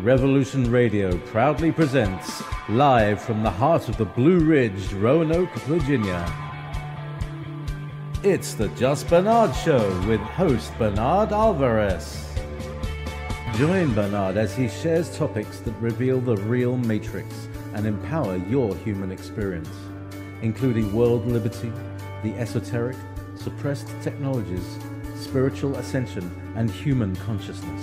Revolution Radio proudly presents, live from the heart of the Blue Ridge, Roanoke, Virginia. It's the Just Bernard Show with host Bernard Alvarez. Join Bernard as he shares topics that reveal the real matrix and empower your human experience, including world liberty, the esoteric, suppressed technologies, spiritual ascension, and human consciousness.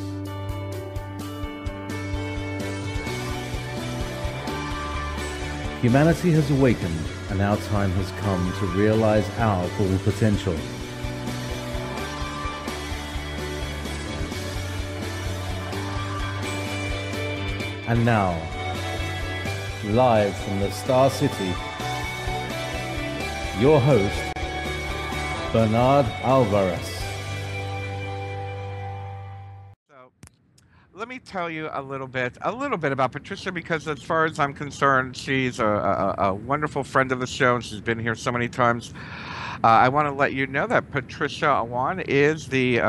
Humanity has awakened, and our time has come to realize our full potential. And now, live from the Star City, your host, Bernard Alvarez. Let me tell you a little bit about Patricia, because as far as I'm concerned, she's a wonderful friend of the show, and she's been here so many times. I want to let you know that Patricia Awyan is the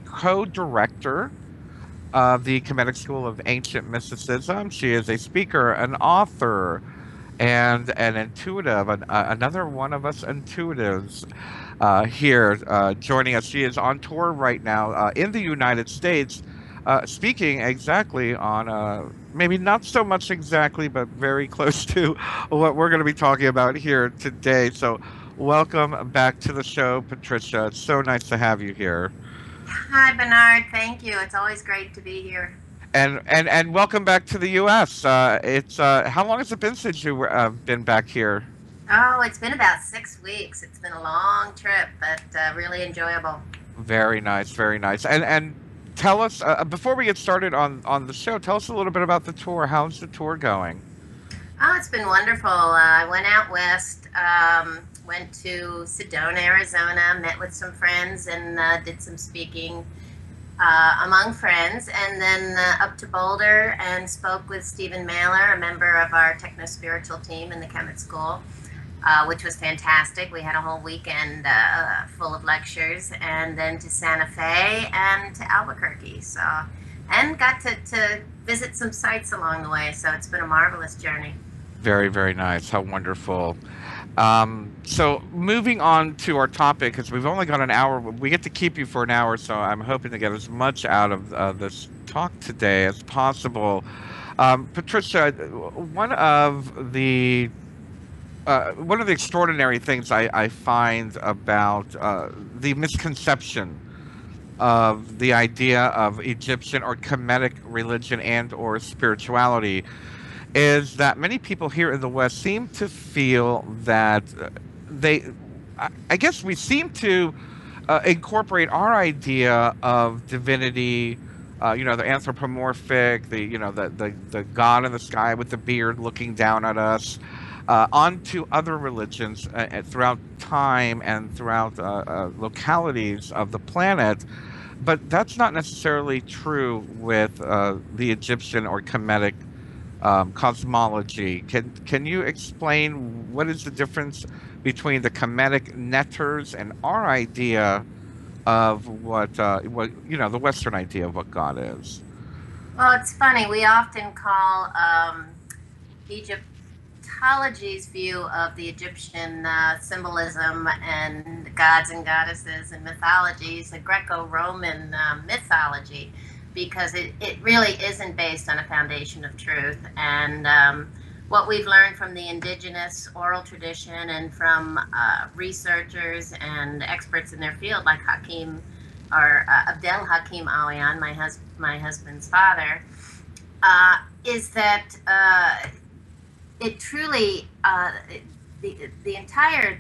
co-director of the Khemetic School of Ancient Mysticism. She is a speaker, an author, and an intuitive, another one of us intuitives here joining us. She is on tour right now in the United States, speaking exactly on, maybe not so much exactly, but very close to what we're going to be talking about here today. So welcome back to the show, Patricia. It's so nice to have you here. Hi, Bernard. Thank you. It's always great to be here. And welcome back to the U.S. It's how long has it been since you been back here? Oh, it's been about 6 weeks. It's been a long trip, but really enjoyable. Very nice, very nice. And tell us, before we get started on the show, tell us a little bit about the tour. How's the tour going? Oh, it's been wonderful. I went out west, went to Sedona, Arizona, met with some friends, and did some speaking among friends, and then up to Boulder and spoke with Stephen Mailer, a member of our techno-spiritual team in the Khemit School, which was fantastic. We had a whole weekend full of lectures, and then to Santa Fe and to Albuquerque. So, and got to visit some sites along the way. So it's been a marvelous journey. Very, very nice. How wonderful. So moving on to our topic, because we've only got an hour. We get to keep you for an hour, so I'm hoping to get as much out of this talk today as possible. Patricia, one of the extraordinary things I find about the misconception of the idea of Egyptian or Khemetic religion and or spirituality is that many people here in the West seem to feel that I guess we seem to incorporate our idea of divinity, the anthropomorphic, the God in the sky with the beard looking down at us, onto other religions throughout time and throughout localities of the planet. But that's not necessarily true with the Egyptian or Khemetic cosmology. Can you explain what is the difference between the Khemetic Neters and our idea of what the Western idea of what God is? Well, it's funny. We often call Egyptology's view of the Egyptian symbolism and gods and goddesses and mythologies a Greco-Roman mythology, because it really isn't based on a foundation of truth. And what we've learned from the indigenous oral tradition and from researchers and experts in their field, like Abd'el Hakim Awyan, my husband's father, is that it truly, the entire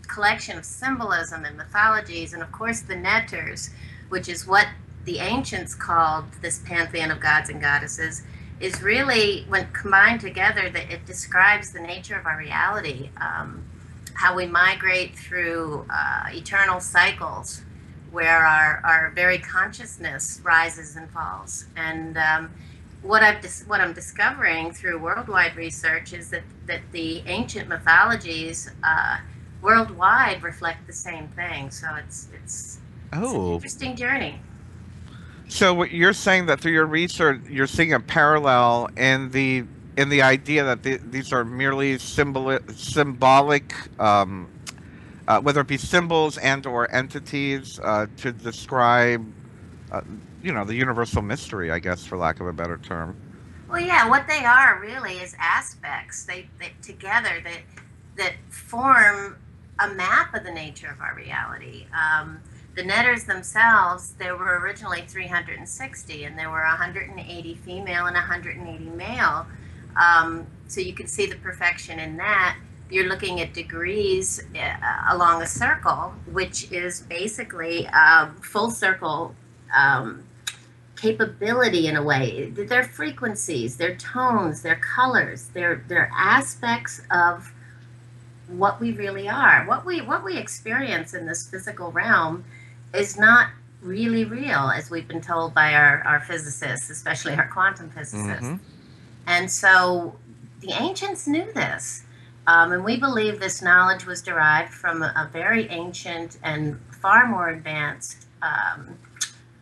collection of symbolism and mythologies, and of course the Neters, which is what the ancients called this pantheon of gods and goddesses, is really, when combined together, that it describes the nature of our reality, how we migrate through eternal cycles where our very consciousness rises and falls. And what I'm discovering through worldwide research is that the ancient mythologies worldwide reflect the same thing. So it's an interesting journey. So what you're saying that through your research, you're seeing a parallel in the idea that these are merely symbolic, whether it be symbols and or entities to describe, uh, the universal mystery, I guess, for lack of a better term. Well, yeah, what they are really is aspects. They together that form a map of the nature of our reality. The Neters themselves, there were originally 360, and there were 180 female and 180 male. So you can see the perfection in that. You're looking at degrees along a circle, which is basically full circle capability in a way. Their frequencies, their tones, their colors, their aspects of what we really are. What we experience in this physical realm is not really real, as we've been told by our physicists, especially our quantum physicists. Mm-hmm. And so the ancients knew this. And we believe this knowledge was derived from a very ancient and far more advanced,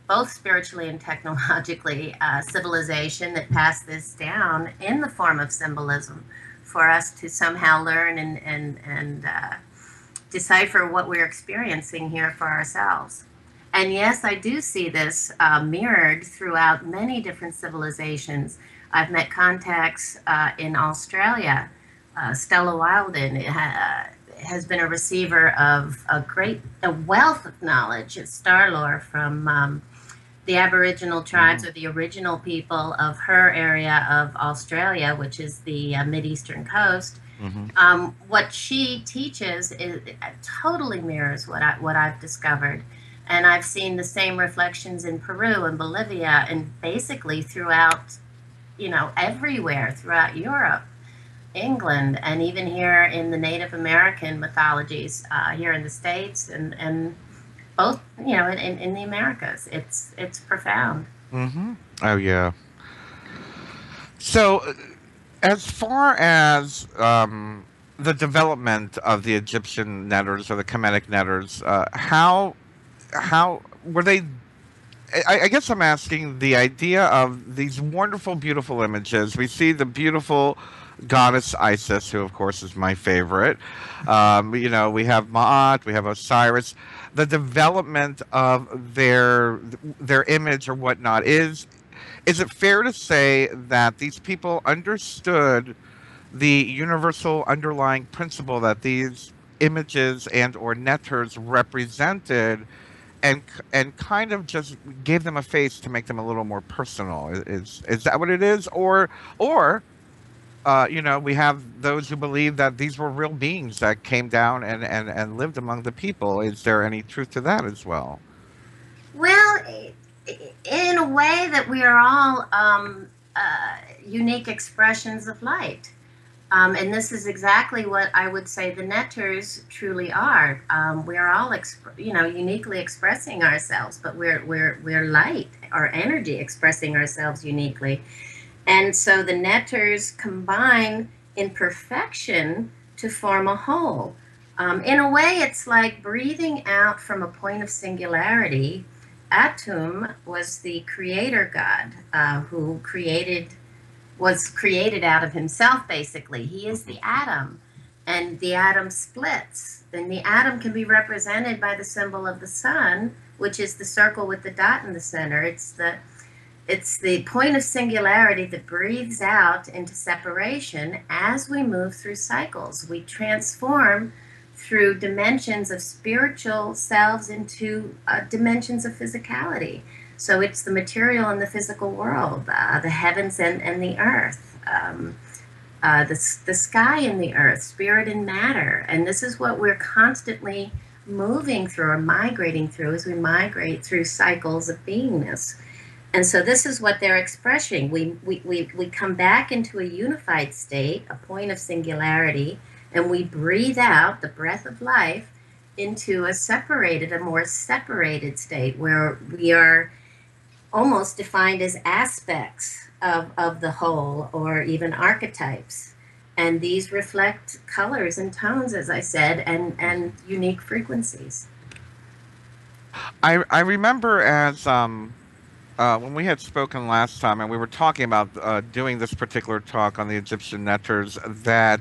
both spiritually and technologically, civilization that passed this down in the form of symbolism for us to somehow learn and decipher what we're experiencing here for ourselves. And yes, I do see this mirrored throughout many different civilizations. I've met contacts in Australia. Stella Wildin has been a receiver of a wealth of knowledge, star lore from the Aboriginal tribes, or the original people of her area of Australia, which is the Mid-Eastern coast. Mm-hmm. What she teaches totally mirrors what I've discovered. And I've seen the same reflections in Peru and Bolivia and basically throughout, everywhere throughout Europe, England, and even here in the Native American mythologies here in the States and both, in the Americas. It's profound. Mm-hmm. Oh, yeah. So, as far as the development of the Egyptian Neters or the Khemetic Neters, how were they? I guess I'm asking the idea of these wonderful, beautiful images. We see the beautiful goddess Isis, who of course is my favorite. We have Maat, we have Osiris. The development of their image or whatnot is it fair to say that these people understood the universal underlying principle that these images and or netters represented, and kind of just gave them a face to make them a little more personal? Is that what it is, or we have those who believe that these were real beings that came down and lived among the people? Is there any truth to that as well? Well, in a way that we are all unique expressions of light. And this is exactly what I would say the Netters truly are. We are all, uniquely expressing ourselves, but we're light, or energy expressing ourselves uniquely. And so the Netters combine in perfection to form a whole. In a way, it's like breathing out from a point of singularity. Atum was the creator god who was created out of himself, basically. He is the atom, and the atom splits. Then the atom can be represented by the symbol of the sun, which is the circle with the dot in the center. It's the point of singularity that breathes out into separation as we move through cycles. We transform through dimensions of spiritual selves into dimensions of physicality. So it's the material and the physical world, the heavens and the earth, the sky and the earth, spirit and matter. And this is what we're constantly moving through or migrating through as we migrate through cycles of beingness. And so this is what they're expressing. We come back into a unified state, a point of singularity, and we breathe out the breath of life into a more separated state where we are almost defined as aspects of the whole, or even archetypes. And these reflect colors and tones, as I said, and unique frequencies. I remember as when we had spoken last time, and we were talking about doing this particular talk on the Egyptian Neters, that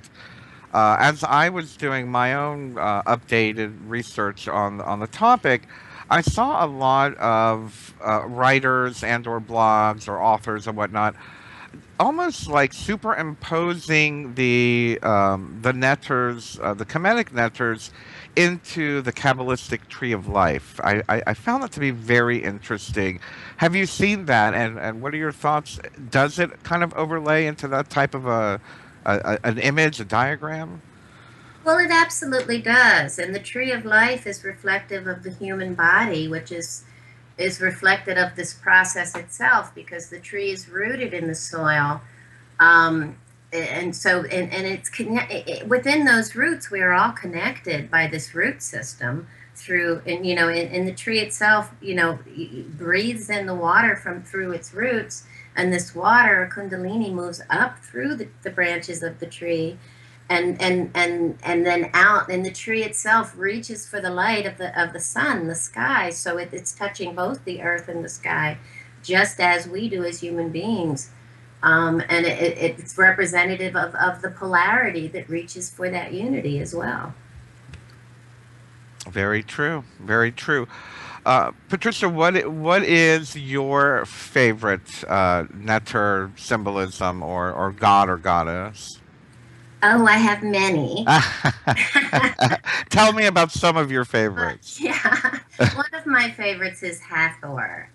as I was doing my own updated research on the topic, I saw a lot of writers and or blogs or authors and whatnot, almost like superimposing the Neters, the Khemetic Neters, into the Kabbalistic tree of life. I found that to be very interesting. Have you seen that? And what are your thoughts? Does it kind of overlay into that type of an image, a diagram? Well, it absolutely does. And the tree of life is reflective of the human body, which is reflected of this process itself, because the tree is rooted in the soil. And so, and it's within those roots, we are all connected by this root system through, and in the tree itself, breathes in the water from through its roots, and this water, kundalini, moves up through the branches of the tree, and then out, and the tree itself reaches for the light of the sun, the sky. So it's touching both the earth and the sky, just as we do as human beings. And it's representative of the polarity that reaches for that unity as well. Very true. Very true. Patricia, what is your favorite Neter symbolism or god or goddess? Oh, I have many. Tell me about some of your favorites. Yeah, one of my favorites is Hathor,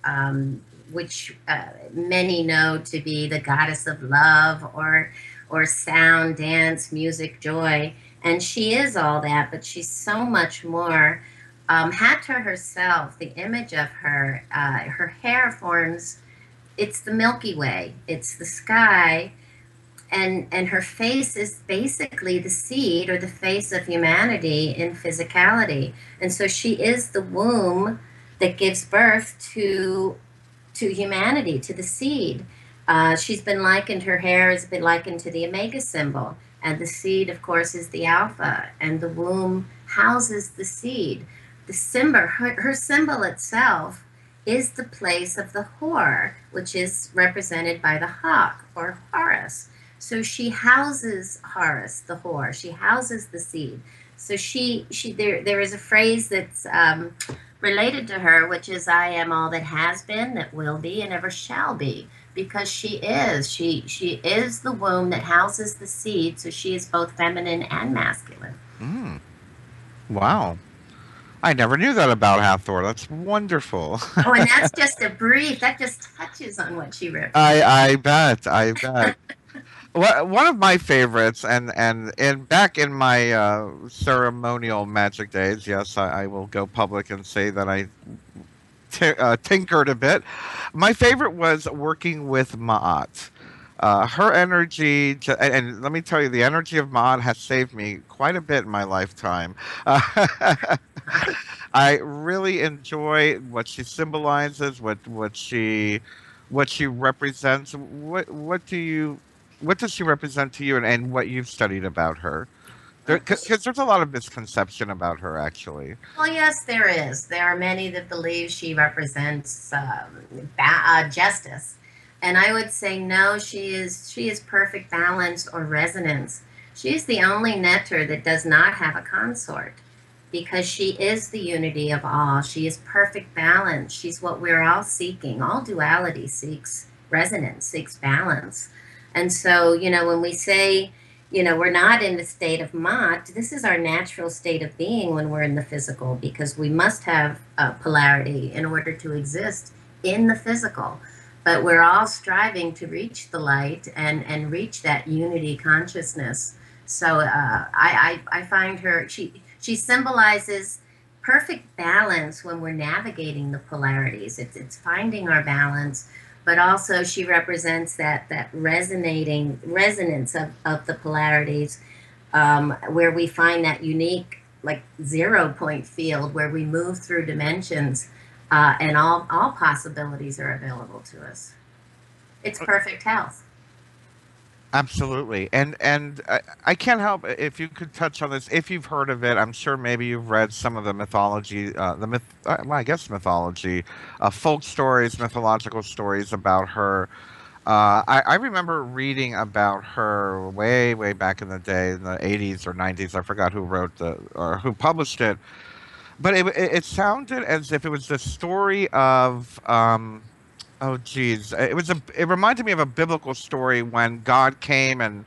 which many know to be the goddess of love or sound, dance, music, joy. And she is all that, but she's so much more. Hathor herself, the image of her, her hair forms, it's the Milky Way, it's the sky. And her face is basically the seed or the face of humanity in physicality. And so she is the womb that gives birth to humanity, to the seed. She's been likened, her hair has been likened to the omega symbol. And the seed, of course, is the alpha. And the womb houses the seed. The symbol, her symbol itself is the place of the Hor, which is represented by the hawk or Horus. So she houses Horus, the Hor. She houses the seed. So there is a phrase that's related to her, which is, I am all that has been, that will be, and ever shall be. Because she is the womb that houses the seed. So she is both feminine and masculine. Mm. Wow. I never knew that about Hathor. That's wonderful. Oh, and that's just a brief. That just touches on what she represents. I bet. I bet. One of my favorites, and back in my ceremonial magic days, yes, I will go public and say that I tinkered a bit. My favorite was working with Maat. Her energy, and let me tell you, the energy of Maat has saved me quite a bit in my lifetime. I really enjoy what she symbolizes, what she represents. What does she represent to you, and what you've studied about her? Because there's a lot of misconception about her, actually. Well, yes, there is. There are many that believe she represents justice. And I would say no, she is perfect balance or resonance. She is the only Neter that does not have a consort, because she is the unity of all. She is perfect balance. She's what we're all seeking. All duality seeks resonance, seeks balance. And so, when we say, we're not in the state of Maat, this is our natural state of being when we're in the physical, because we must have polarity in order to exist in the physical. But we're all striving to reach the light and reach that unity consciousness. So I find her, she symbolizes perfect balance when we're navigating the polarities. It's finding our balance. But also she represents that resonance of the polarities, where we find that unique, like, 0 point field where we move through dimensions, and all possibilities are available to us. It's perfect health. Absolutely. And I can't help if you could touch on this if you've heard of it. I'm sure maybe you've read some of the mythology, well, I guess mythology, folk stories, mythological stories about her. I remember reading about her way back in the day, in the 80s or 90s. I forgot who wrote the or who published it, but it sounded as if it was the story of oh geez, it reminded me of a biblical story when God came and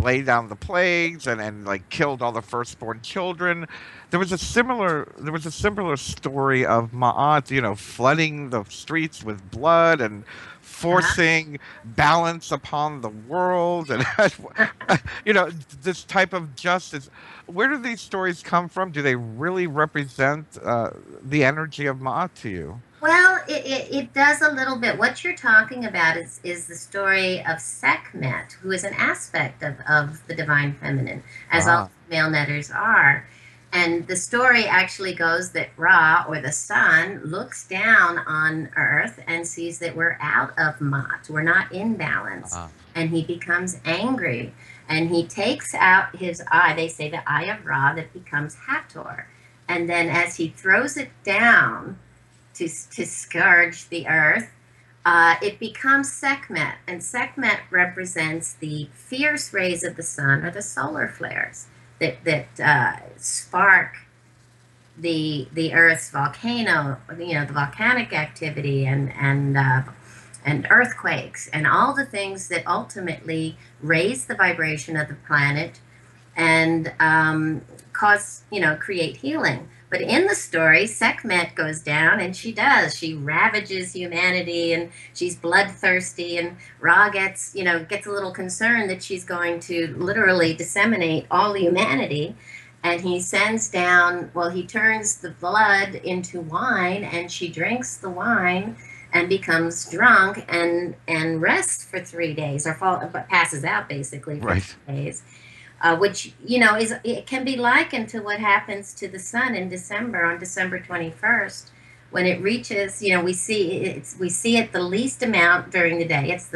laid down the plagues and like killed all the firstborn children. There was a similar story of Maat, flooding the streets with blood and Uh-huh. forcing balance upon the world, and you know this type of justice. Where do these stories come from? Do they really represent the energy of Maat to you? Well, it does a little bit. What you're talking about is the story of Sekhmet, who is an aspect of the divine feminine, as all Ah, female netters are. And the story actually goes that Ra, or the sun, looks down on Earth and sees that we're out of Maat, we're not in balance, ah, and he becomes angry. And he takes out his eye, they say the eye of Ra, that becomes Hathor. And then as he throws it down, to scourge the earth, it becomes Sekhmet, and Sekhmet represents the fierce rays of the sun, or the solar flares that spark the Earth's volcano, the volcanic activity, and earthquakes, and all the things that ultimately raise the vibration of the planet and create healing. But in the story, Sekhmet goes down, and she does. She ravages humanity, and she's bloodthirsty. And Ra gets a little concerned that she's going to literally disseminate all humanity. And he sends down. Well, he turns the blood into wine, and she drinks the wine and becomes drunk and rests for 3 days, or passes out basically for right. 3 days, which is, it can be likened to what happens to the sun in December, on December 21st, when it reaches. We see it the least amount during the day. It's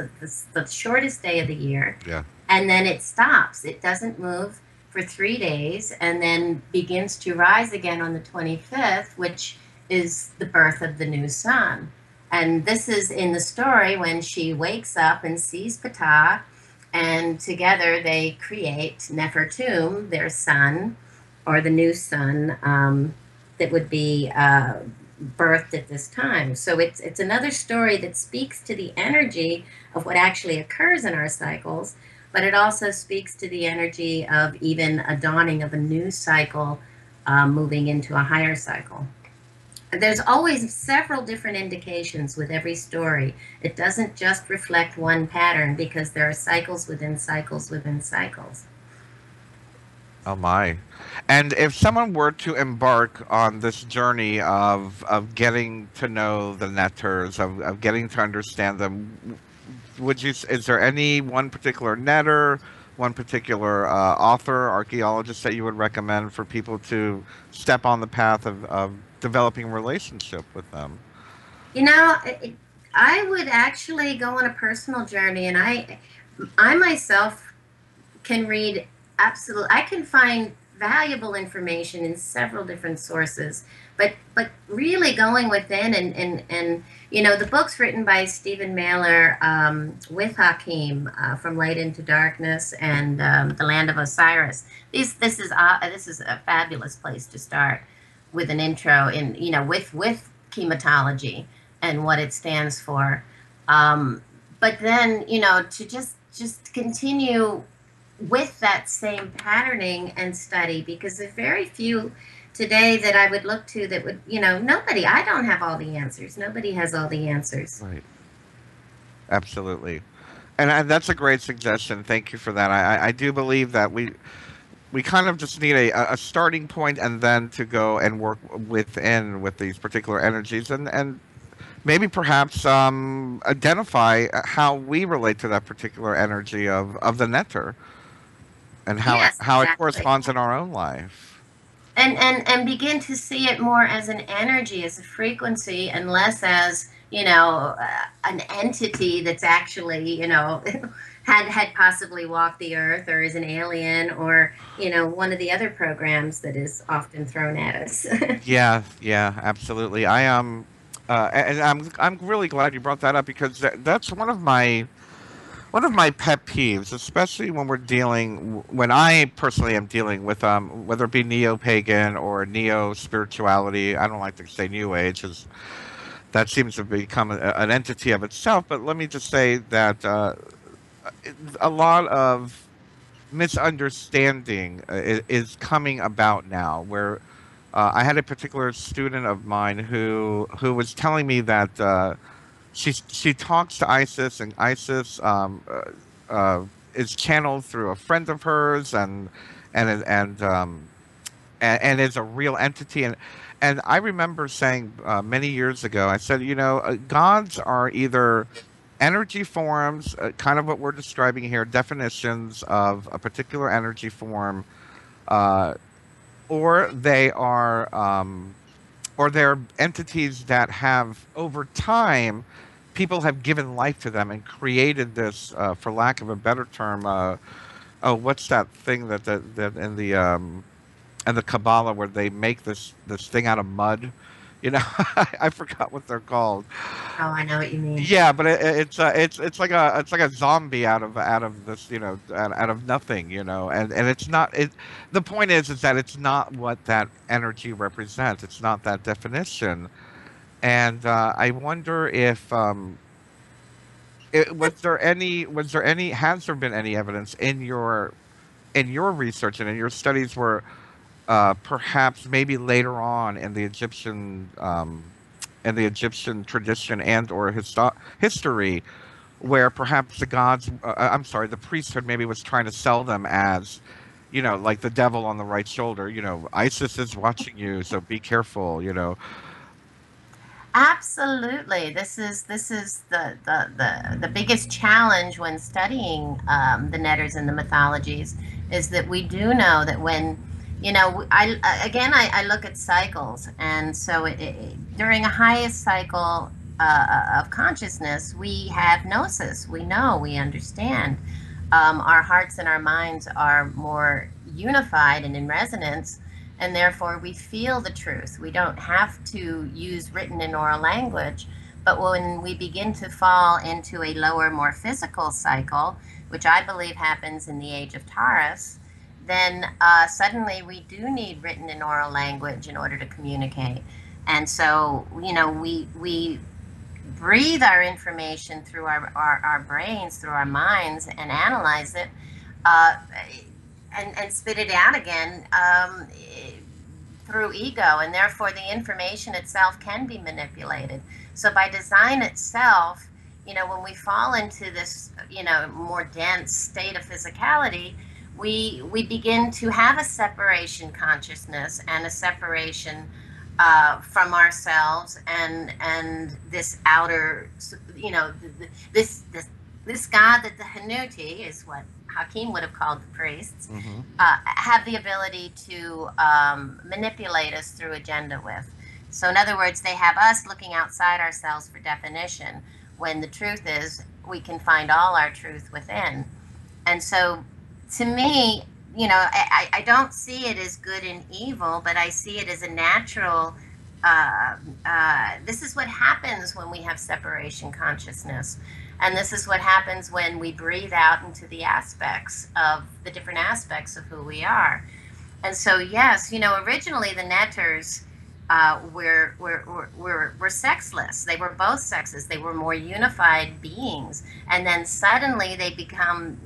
the shortest day of the year, Yeah. and then it stops. It doesn't move for 3 days, and then begins to rise again on the 25th, which is the birth of the new sun. And this is in the story when she wakes up and sees Ptah, and together they create Nefertum, their son, or the new son, that would be birthed at this time. So it's another story that speaks to the energy of what actually occurs in our cycles, but it also speaks to the energy of even a dawning of a new cycle, moving into a higher cycle. There's always several different indications with every story. It doesn't just reflect one pattern, because there are cycles within cycles within cycles. Oh my. And if someone were to embark on this journey of getting to know the netters, of getting to understand them, is there any one particular netter, one particular author, archaeologist that you would recommend for people to step on the path of developing a relationship with them? You know, I would actually go on a personal journey, and I myself can read absolute. I can find valuable information in several different sources, but really going within, and the books written by Stephen Mailer, with Hakim, From Light into Darkness, and The Land of Osiris. This is a fabulous place to start with an intro in with Khemitology and what it stands for. But then, to just continue with that same patterning and study, because there's very few today that I would look to that would, nobody. I don't have all the answers. Nobody has all the answers. Right. Absolutely. And that's a great suggestion. Thank you for that. I do believe that we kind of just need a starting point, and then to go and work within with these particular energies, and maybe perhaps identify how we relate to that particular energy of the netter, and Yes, how it exactly. corresponds in our own life. And begin to see it more as an energy, as a frequency, and less as an entity that's actually had possibly walked the earth or is an alien or, one of the other programs that is often thrown at us. Yeah, yeah, absolutely. And I'm really glad you brought that up because that's one of my pet peeves, especially when when I personally am dealing with whether it be neo-pagan or neo-spirituality. I don't like to say New Age, as that seems to become an entity of itself. But let me just say that a lot of misunderstanding is coming about now, where I had a particular student of mine who was telling me that she talks to Isis, and Isis is channeled through a friend of hers, and and is a real entity. And I remember saying many years ago, I said, gods are either energy forms, kind of what we're describing here, definitions of a particular energy form, uh, or they are or they're entities that have over time people have given life to them and created this, for lack of a better term, oh, what's that thing that in the Kabbalah where they make this thing out of mud? I forgot what they're called. Oh, I know what you mean. Yeah, but it's like a zombie out of this, out of nothing, and it's not it. The point is that it's not what that energy represents. It's not that definition, and I wonder if was there any has there been any evidence in your research and in your studies where perhaps maybe later on in the Egyptian tradition and or history, where perhaps the gods, I'm sorry, the priesthood maybe was trying to sell them as, like the devil on the right shoulder. Isis is watching you, so be careful. Absolutely. This is the biggest challenge when studying the Netters and the mythologies is that we do know that when I look at cycles, and so during a highest cycle of consciousness, we have gnosis. We know, we understand. Our hearts and our minds are more unified and in resonance, and therefore we feel the truth. We don't have to use written and oral language. But when we begin to fall into a lower, more physical cycle, which I believe happens in the age of Taurus, then suddenly we do need written and oral language in order to communicate. And so, we breathe our information through our brains, through our minds, and analyze it, uh, and spit it out again through ego. And therefore, the information itself can be manipulated. So by design itself, when we fall into this, more dense state of physicality, we begin to have a separation consciousness and a separation from ourselves and this outer, this God that the Hanuti is what Hakim would have called the priests, have the ability to manipulate us through agenda with. So in other words, they have us looking outside ourselves for definition, when the truth is we can find all our truth within. And so to me, I don't see it as good and evil, but I see it as a natural. This is what happens when we have separation consciousness. And this is what happens when we breathe out into the aspects of the different aspects of who we are. And so, yes, originally the Netters were sexless. They were both sexes. They were more unified beings. And then suddenly they become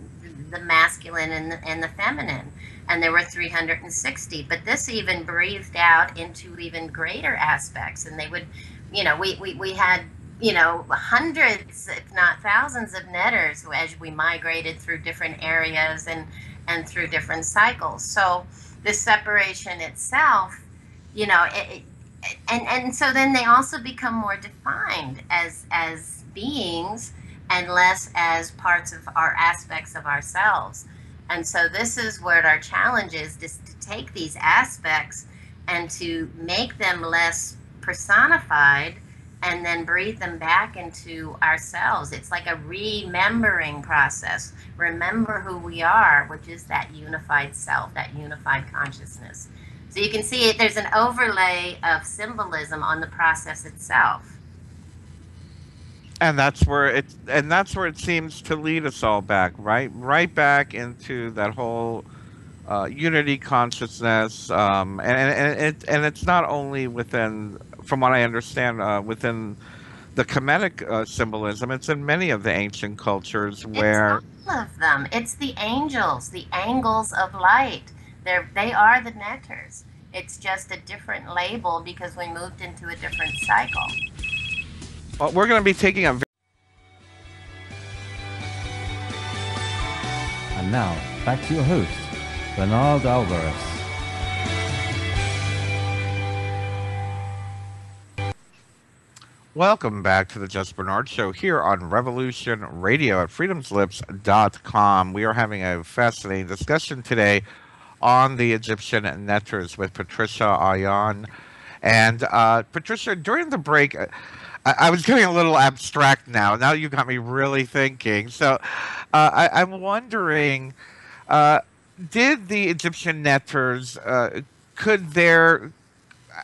the masculine and the feminine. And there were 360. But this even breathed out into even greater aspects. And they would, we had, hundreds, if not thousands of Netters as we migrated through different areas and through different cycles. So this separation itself, and so then they also become more defined as beings and less as parts of our aspects of ourselves. And so this is where our challenge is, just to take these aspects and to make them less personified and then breathe them back into ourselves. It's like a remembering process. Remember who we are, which is that unified self, that unified consciousness. So you can see there's an overlay of symbolism on the process itself. And that's where it seems to lead us all back, right back into that whole unity consciousness, and it's not only within, from what I understand, within the Khemetic symbolism. It's in many of the ancient cultures It's where all of them. It's the angels, the angles of light. They are the Neters. It's just a different label because we moved into a different cycle. well, we're going to be taking a. And now, back to your host, Bernard Alvarez. Welcome back to the Just Bernard Show here on Revolution Radio at freedomslips.com. We are having a fascinating discussion today on the Egyptian Neters with Patricia Awyan. And Patricia, during the break, I was getting a little abstract now. Now you got me really thinking. So I'm wondering, did the Egyptian Neters, could their,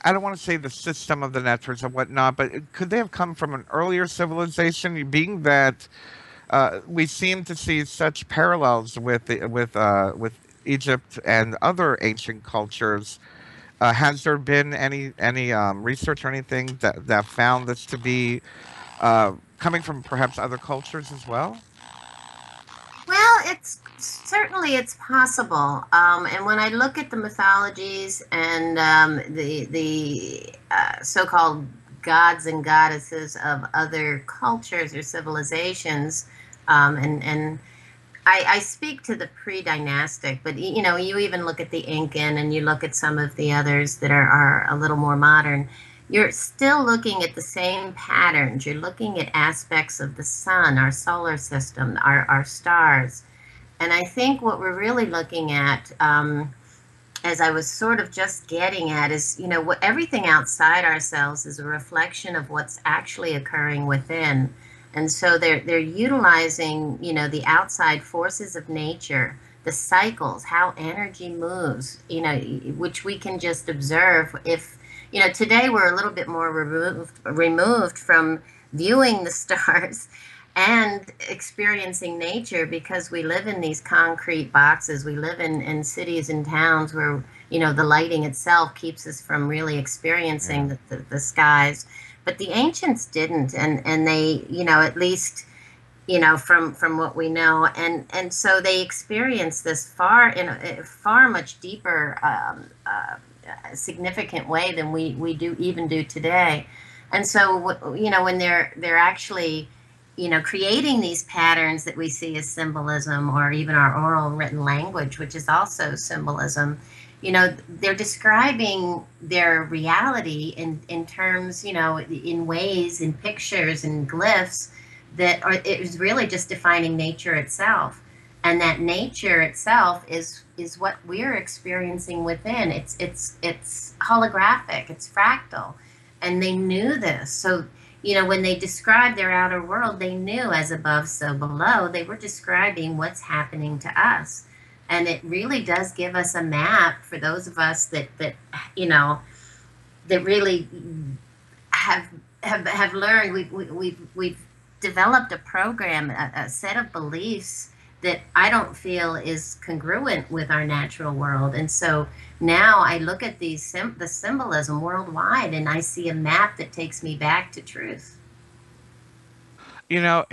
I don't want to say the system of the Neters and whatnot, but could they have come from an earlier civilization, being that we seem to see such parallels with Egypt and other ancient cultures? Has there been any research or anything that found this to be coming from perhaps other cultures as well? Well, it's certainly it's possible. And when I look at the mythologies and the so-called gods and goddesses of other cultures or civilizations, and I speak to the pre-dynastic, but you know, you even look at the Incan and you look at some of the others that are a little more modern. You're still looking at the same patterns. You're looking at aspects of the sun, our solar system, our stars. And I think what we're really looking at, as I was sort of just getting at, is, you know, everything outside ourselves is a reflection of what's actually occurring within. And so they're utilizing, you know, the outside forces of nature, the cycles, how energy moves, you know, which we can just observe. If, you know, today we're a little bit more removed from viewing the stars and experiencing nature because we live in these concrete boxes. We live in cities and towns where, you know, the lighting itself keeps us from really experiencing the skies. But the ancients didn't, and they, you know, at least, you know, from what we know, and so they experienced this in a far much deeper, significant way than we do today. And so, you know, when they're actually, you know, creating these patterns that we see as symbolism, or even our oral written language, which is also symbolism. You know, they're describing their reality in terms, you know, in ways, in pictures and glyphs that are, it is really just defining nature itself. And that nature itself is what we're experiencing within. It's holographic, it's fractal. And they knew this. So, you know, when they described their outer world, they knew as above, so below. They were describing what's happening to us. And it really does give us a map for those of us that you know, that really have learned. We've developed a program, a set of beliefs that I don't feel is congruent with our natural world. And so now I look at the symbolism worldwide, and I see a map that takes me back to truth. You know,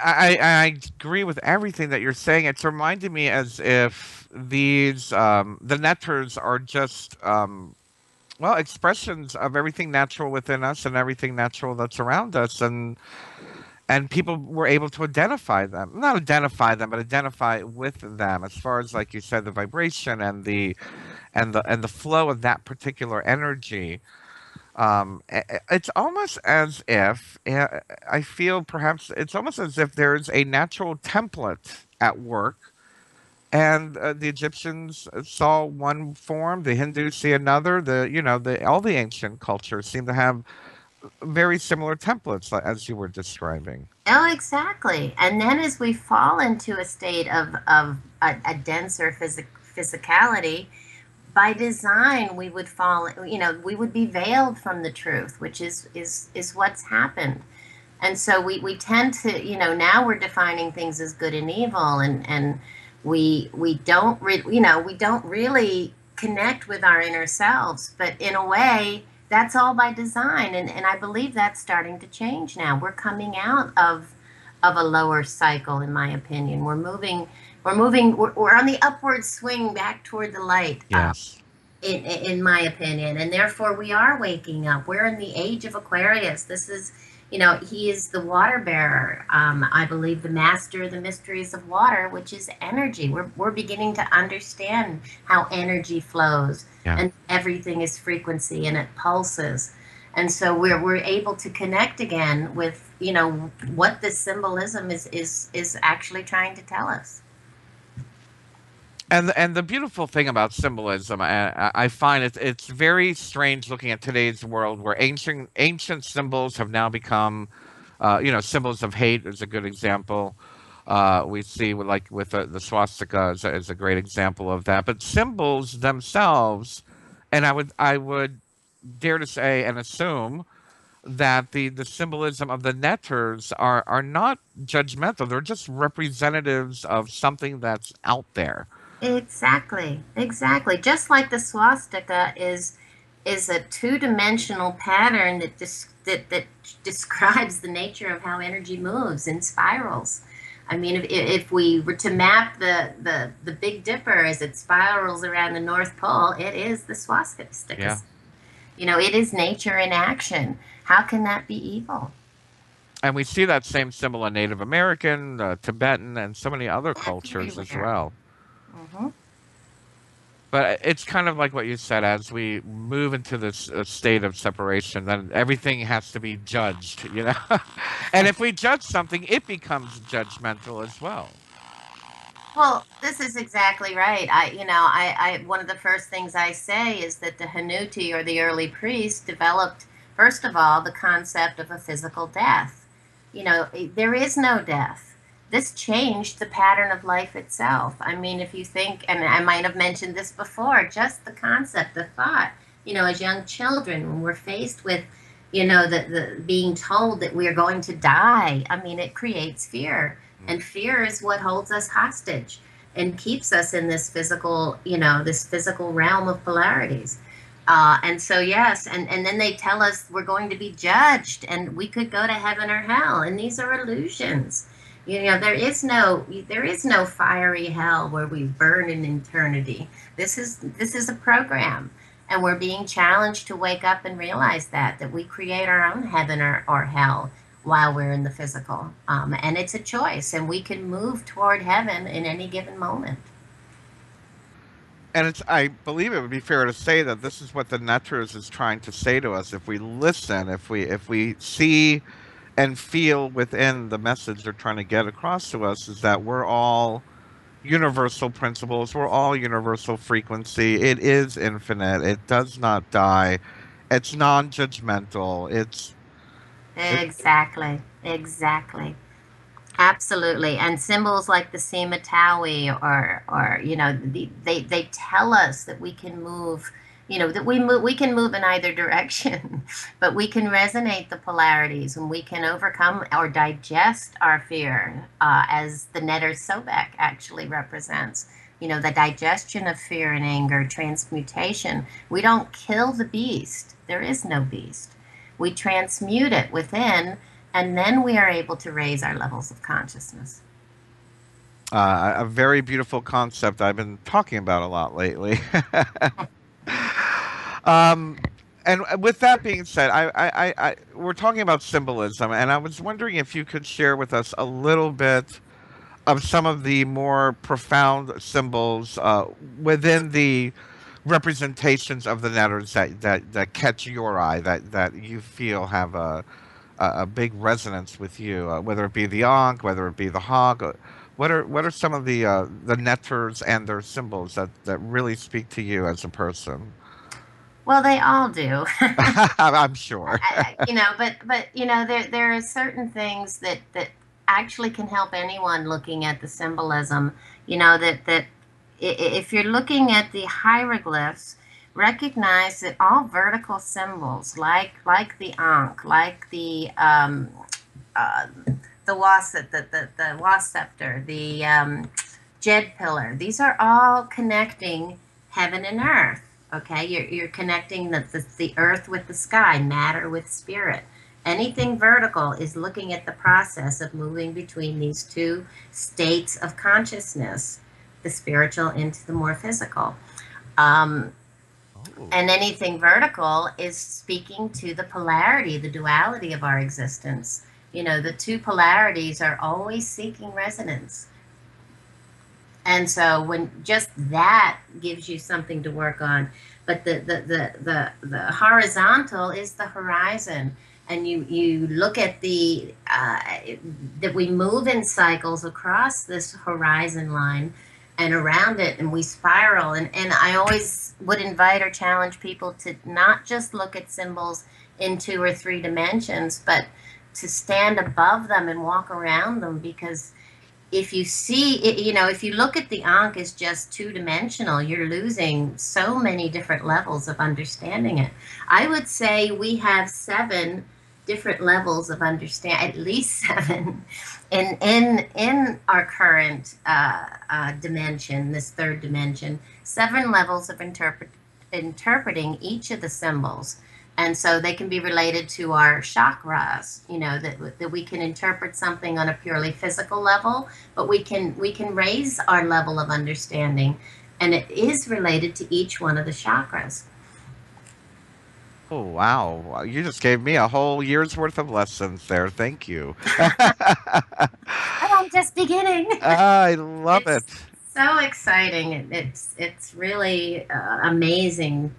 I agree with everything that you're saying. It's reminding me as if these the Neters are just well, expressions of everything natural within us and everything natural that's around us, and people were able to identify them, not identify them, but identify with them, as far as, like you said, the vibration and the flow of that particular energy. It's almost as if I feel perhaps it's almost as if there's a natural template at work, and the Egyptians saw one form, the Hindus see another. All the ancient cultures seem to have very similar templates as you were describing. Oh, exactly. And then as we fall into a state of a denser physicality, by design, we would fall, we would be veiled from the truth, which is what's happened. And so we tend to, now we're defining things as good and evil, and we don't we don't really connect with our inner selves, but in a way that's all by design, and I believe that's starting to change now. We're coming out of a lower cycle, in my opinion. We're on the upward swing back toward the light. Yes. In my opinion, and therefore we are waking up. We're in the age of Aquarius. This is, he is the water bearer. I believe the master of the mysteries of water, which is energy. We're beginning to understand how energy flows, Yeah. and everything is frequency and it pulses. And so we're able to connect again with, what this symbolism is actually trying to tell us. And the beautiful thing about symbolism, I find it's very strange looking at today's world where ancient symbols have now become, symbols of hate is a good example. We see with the swastika is a great example of that. But symbols themselves, and I would dare to say and assume that the symbolism of the Neters are not judgmental. They're just representatives of something that's out there. Exactly, exactly. Just like the swastika is a two-dimensional pattern that describes the nature of how energy moves in spirals. I mean, if we were to map the Big Dipper as it spirals around the North Pole, it is the swastika. Yeah. It is nature in action. How can that be evil? And we see that same symbol in Native American, Tibetan, and so many other cultures as Everywhere. well. Hmm. But it's kind of like what you said, as we move into this state of separation, then everything has to be judged. And if we judge something, it becomes judgmental as well. Well, this is exactly right. One of the first things I say is that the Hanuti, or the early priests, developed, first of all, the concept of a physical death. There is no death. This changed the pattern of life itself. I mean, if you think, and I might have mentioned this before, just the concept, the thought, as young children, when we're faced with, the being told that we are going to die, I mean, it creates fear. And fear is what holds us hostage and keeps us in this physical realm of polarities. And so, yes, and then they tell us we're going to be judged and we could go to heaven or hell. And these are illusions. There is no fiery hell where we burn in eternity. This is a program. And we're being challenged to wake up and realize that we create our own heaven or hell while we're in the physical. And it's a choice, and we can move toward heaven in any given moment. And I believe it would be fair to say that this is what the Neters is trying to say to us. If we listen, if we see and feel within the message they're trying to get across to us, is that we're all universal principles. We're all universal frequency. It is infinite. It does not die. It's non-judgmental. It, Exactly, exactly. Absolutely. And symbols like the Semitawi, or they tell us that we can move, we can move in either direction, but we can resonate the polarities, and we can overcome or digest our fear, as the Netter Sobek actually represents. The digestion of fear and anger, transmutation. We don't kill the beast. There is no beast. We transmute it within, and then we are able to raise our levels of consciousness. a very beautiful concept I've been talking about a lot lately. um, and with that being said, we're talking about symbolism, and I was wondering if you could share with us a little bit of some of the more profound symbols within the representations of the Netters that catch your eye, that you feel have a big resonance with you, whether it be the Ankh, whether it be the Hog. What are some of the Netters and their symbols that really speak to you as a person? Well, they all do. I'm sure. There are certain things that actually can help anyone looking at the symbolism. If you're looking at the hieroglyphs, recognize that all vertical symbols, like the Ankh, like uh, the Wascepter, the Jed pillar, these are all connecting heaven and earth. Okay, you're connecting the earth with the sky, matter with spirit. Anything vertical is looking at the process of moving between these two states of consciousness, the spiritual into the more physical. Um, and anything vertical is speaking to the polarity, the duality of our existence. The two polarities are always seeking resonance. And so when just that gives you something to work on, but the horizontal is the horizon. And you look at that we move in cycles across this horizon line and around it, and we spiral. And I always would invite or challenge people to not just look at symbols in 2 or 3 dimensions, but to stand above them and walk around them, because if you see it, if you look at the Ankh as just 2-dimensional, you're losing so many different levels of understanding it. I would say we have 7 different levels of understand, at least 7, in our current dimension, this 3rd dimension, 7 levels of interpreting each of the symbols. And so they can be related to our chakras, that we can interpret something on a purely physical level, but we can raise our level of understanding, and it is related to each one of the chakras. Oh, wow. You just gave me a whole year's worth of lessons there. Thank you. I'm just beginning. I love it. So exciting. It's really amazing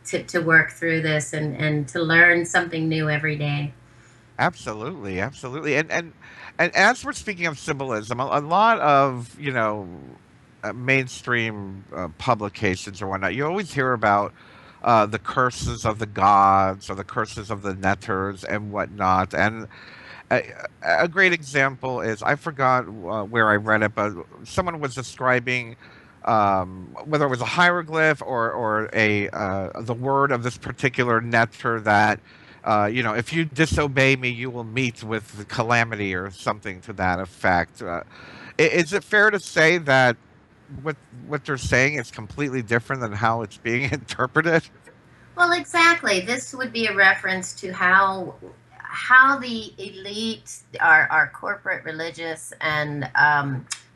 to work through this and to learn something new every day. Absolutely, absolutely. And as we're speaking of symbolism, a lot of, mainstream publications or whatnot, you always hear about the curses of the gods or the curses of the Neters and whatnot. And a, a great example is, I forgot where I read it, but someone was describing whether it was a hieroglyph or the word of this particular Neter that if you disobey me, you will meet with calamity or something to that effect. Is it fair to say that what what they're saying is completely different than how it's being interpreted? Well, exactly. This would be a reference to how the elite, our corporate, religious, and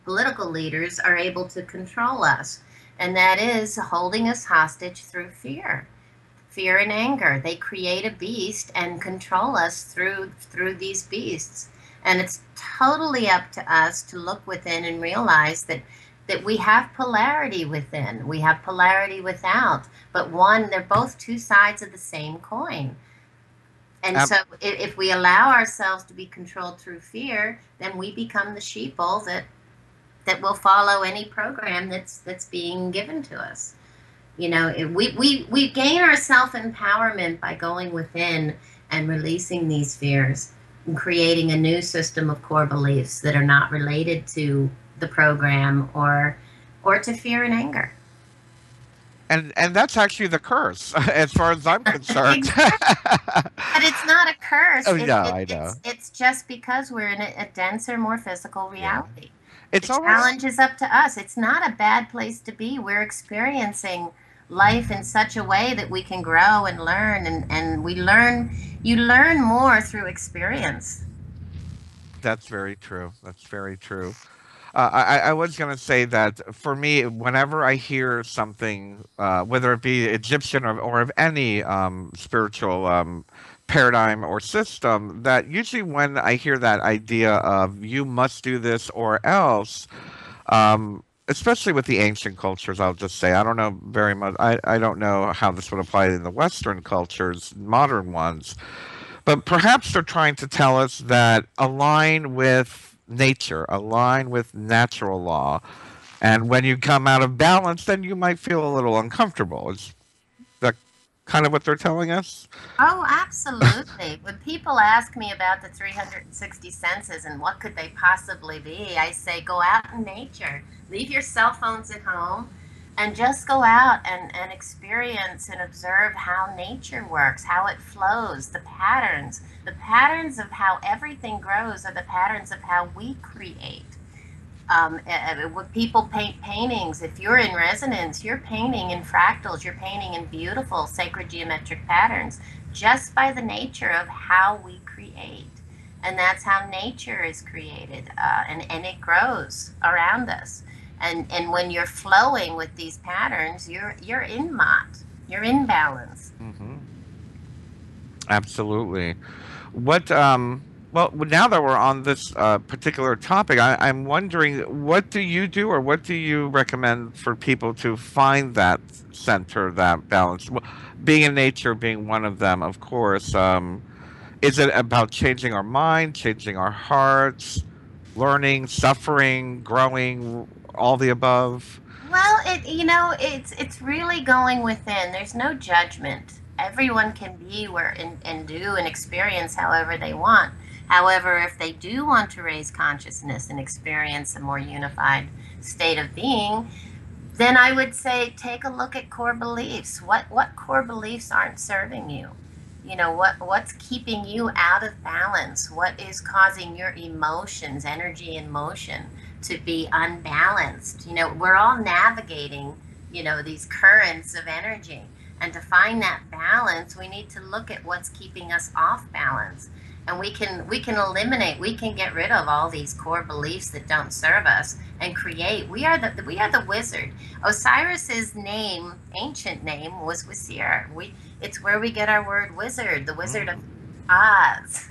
political leaders are able to control us, and that is holding us hostage through fear and anger. They create a beast and control us through these beasts. And it's totally up to us to look within and realize that we have polarity within, we have polarity without, but they're both 2 sides of the same coin. And so if we allow ourselves to be controlled through fear, then we become the sheeple that will follow any program that's being given to us. We gain our self-empowerment by going within and releasing these fears and creating a new system of core beliefs that are not related to the program or to fear and anger. And that's actually the curse, as far as I'm concerned. But it's not a curse. Oh yeah, I know. It's just because we're in a denser, more physical reality. Yeah. The challenge is up to us. It's not a bad place to be. We're experiencing life in such a way that we can grow and learn, and you learn more through experience. That's very true. That's very true. I was going to say that for me, whenever I hear something, whether it be Egyptian or of any spiritual paradigm or system, that usually when I hear that idea of you must do this or else, especially with the ancient cultures, I'll just say, I don't know very much. I don't know how this would apply in the Western cultures, modern ones, but perhaps they're trying to tell us that align with nature, align with natural law, and when you come out of balance, then you might feel a little uncomfortable. Is that kind of what they're telling us? Oh, absolutely. When people ask me about the 360 senses and what could they possibly be, I say go out in nature. Leave your cell phones at home and just go out and experience and observe how nature works, how it flows, the patterns. The patterns of how everything grows are the patterns of how we create. When people paint paintings, if you're in resonance, you're painting in fractals, you're painting in beautiful sacred geometric patterns just by the nature of how we create. And that's how nature is created, and it grows around us. And when you're flowing with these patterns, you're in Maat, you're in balance. Mm-hmm. Absolutely. What well, now that we're on this particular topic, I'm wondering, what do you do, or what do you recommend for people to find that center, that balance? Well, being in nature being one of them, of course. Is it about changing our mind, changing our hearts, learning, suffering, growing, all the above? Well, it's really going within. There's no judgment. Everyone can be where and do and experience however they want. However, if they do want to raise consciousness and experience a more unified state of being, then I would say take a look at core beliefs. What core beliefs aren't serving you? What's keeping you out of balance? What is causing your emotions, energy and motion to be unbalanced? We're all navigating, these currents of energy. And to find that balance, we need to look at what's keeping us off balance. And we can eliminate, we can get rid of all these core beliefs that don't serve us and create. We are the wizard. Osiris's name, ancient name, was Wazir. It's where we get our word wizard, the Wizard of Oz.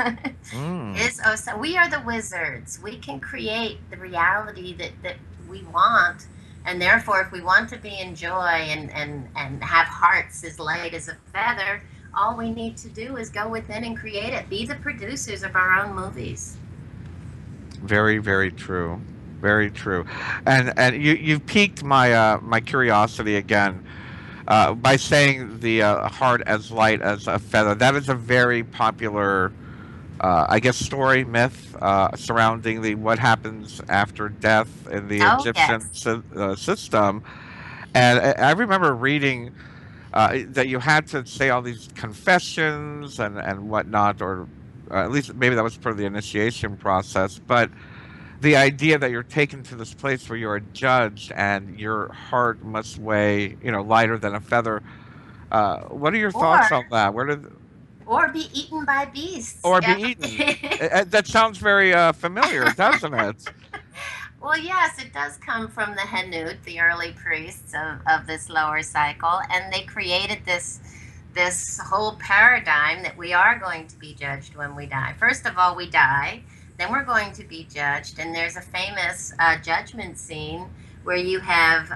We are the wizards. We can create the reality that we want. And therefore, if we want to be in joy and have hearts as light as a feather, all we need to do is go within and create it. Be the producers of our own movies. Very, very true. Very true. And you've piqued my curiosity again by saying the heart as light as a feather. That is a very popular, I guess, story, myth surrounding the what happens after death in the Oh, Egyptian yes. system. And I remember reading that you had to say all these confessions and whatnot, or at least maybe that was part of the initiation process. But the idea that you're taken to this place where you're judged and your heart must weigh, lighter than a feather. What are your thoughts Or on that? Where did or be eaten by beasts. or be Yeah. eaten? That sounds very familiar, doesn't it? Well, yes, it does come from the Henut, the early priests of this lower cycle, and they created this whole paradigm that we are going to be judged when we die. First of all, we die, then we're going to be judged, and there's a famous judgment scene where you have,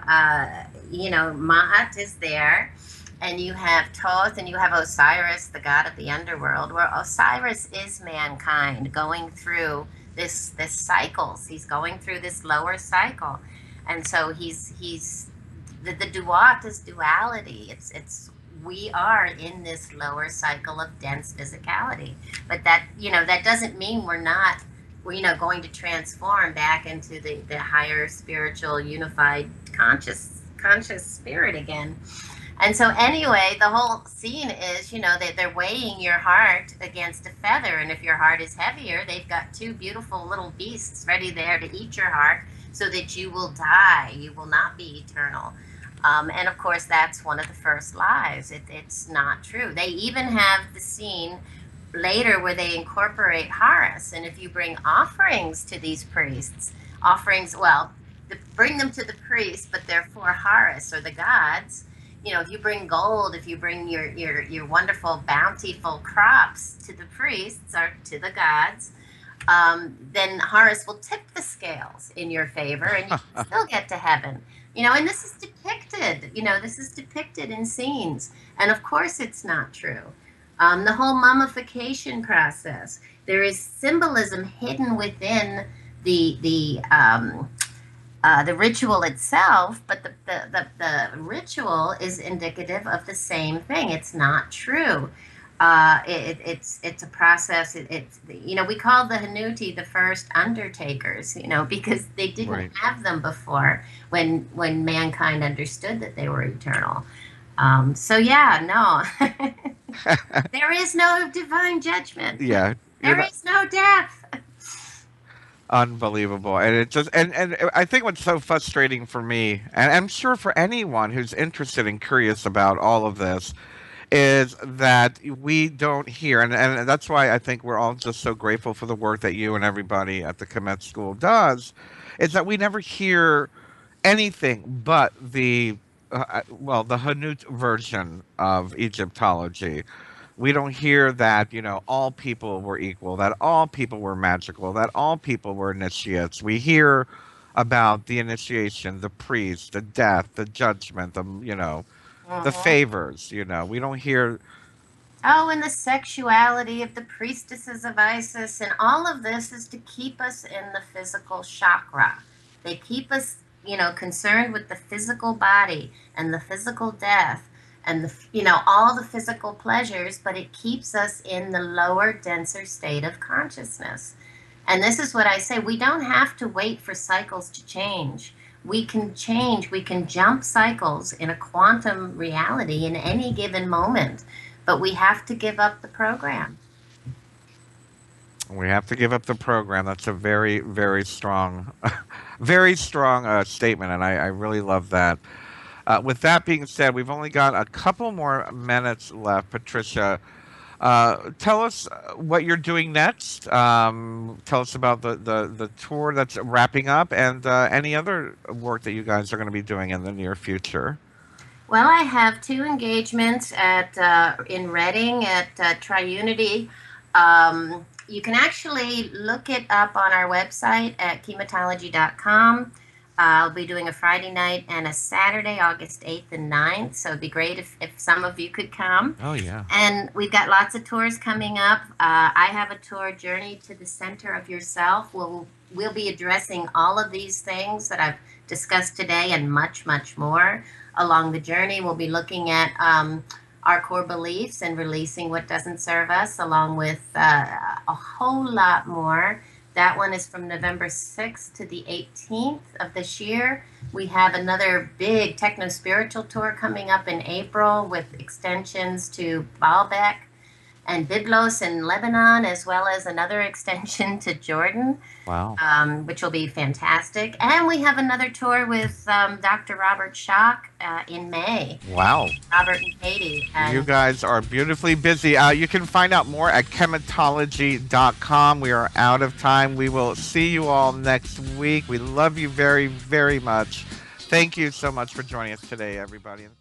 Maat is there, and you have Thoth, and you have Osiris, the god of the underworld, where Osiris is mankind going through this cycles. He's going through this lower cycle, and so he's the duat is duality. It's we are in this lower cycle of dense physicality, but that doesn't mean we're going to transform back into the higher spiritual unified conscious spirit again. And so anyway, the whole scene is, that they're weighing your heart against a feather. And if your heart is heavier, they've got two beautiful little beasts ready there to eat your heart so that you will die. You will not be eternal. And of course, that's one of the first lies. It's not true. They even have the scene later where they incorporate Horus. And if you bring offerings to these priests, bring them to the priest, but they're for Horus or the gods. If you bring gold, if you bring your wonderful, bountiful crops to the priests or to the gods, then Horus will tip the scales in your favor and you can still get to heaven. And this is depicted, this is depicted in scenes. And of course it's not true. The whole mummification process, there is symbolism hidden within the the ritual itself, but the ritual is indicative of the same thing. It's not true. It's a process. It's we call the Hanuti the first undertakers, because they didn't Right. have them before when mankind understood that they were eternal. So yeah, no, there is no divine judgment. Yeah. There is no death. Unbelievable. And it just and I think what's so frustrating for me, and I'm sure for anyone who's interested and curious about all of this, is that we don't hear, and that's why I think we're all just so grateful for the work that you and everybody at the Khemit School does, is that we never hear anything but the Hanut version of Egyptology. We don't hear that, all people were equal, that all people were magical, that all people were initiates. We hear about the initiation, the priest, the death, the judgment, the favors, We don't hear. Oh, and the sexuality of the priestesses of Isis, and all of this is to keep us in the physical chakra. They keep us, concerned with the physical body and the physical death and all the physical pleasures, but it keeps us in the lower, denser state of consciousness. And this is what I say, we don't have to wait for cycles to change. We can change, we can jump cycles in a quantum reality in any given moment, but we have to give up the program. We have to give up the program. That's a very, very strong, very strong statement, and I really love that. With that being said, we've only got a couple more minutes left. Patricia, tell us what you're doing next. Tell us about the tour that's wrapping up and any other work that you guys are going to be doing in the near future. Well, I have 2 engagements in Reading at Triunity. You can actually look it up on our website at Khemitology.com. I'll be doing a Friday night and a Saturday, August 8th and 9th. So it'd be great if some of you could come. Oh, yeah. And we've got lots of tours coming up. I have a tour, Journey to the Center of Yourself. We'll be addressing all of these things that I've discussed today and much, much more. Along the journey, we'll be looking at our core beliefs and releasing what doesn't serve us, along with a whole lot more. That one is from November 6th to the 18th of this year. We have another big techno-spiritual tour coming up in April with extensions to Baalbek and Byblos in Lebanon, as well as another extension to Jordan. Wow. Which will be fantastic. And we have another tour with Dr. Robert Schock in May. Wow. Robert and Katie. You guys are beautifully busy. You can find out more at Khemitology.com. We are out of time. We will see you all next week. We love you very, very much. Thank you so much for joining us today, everybody. And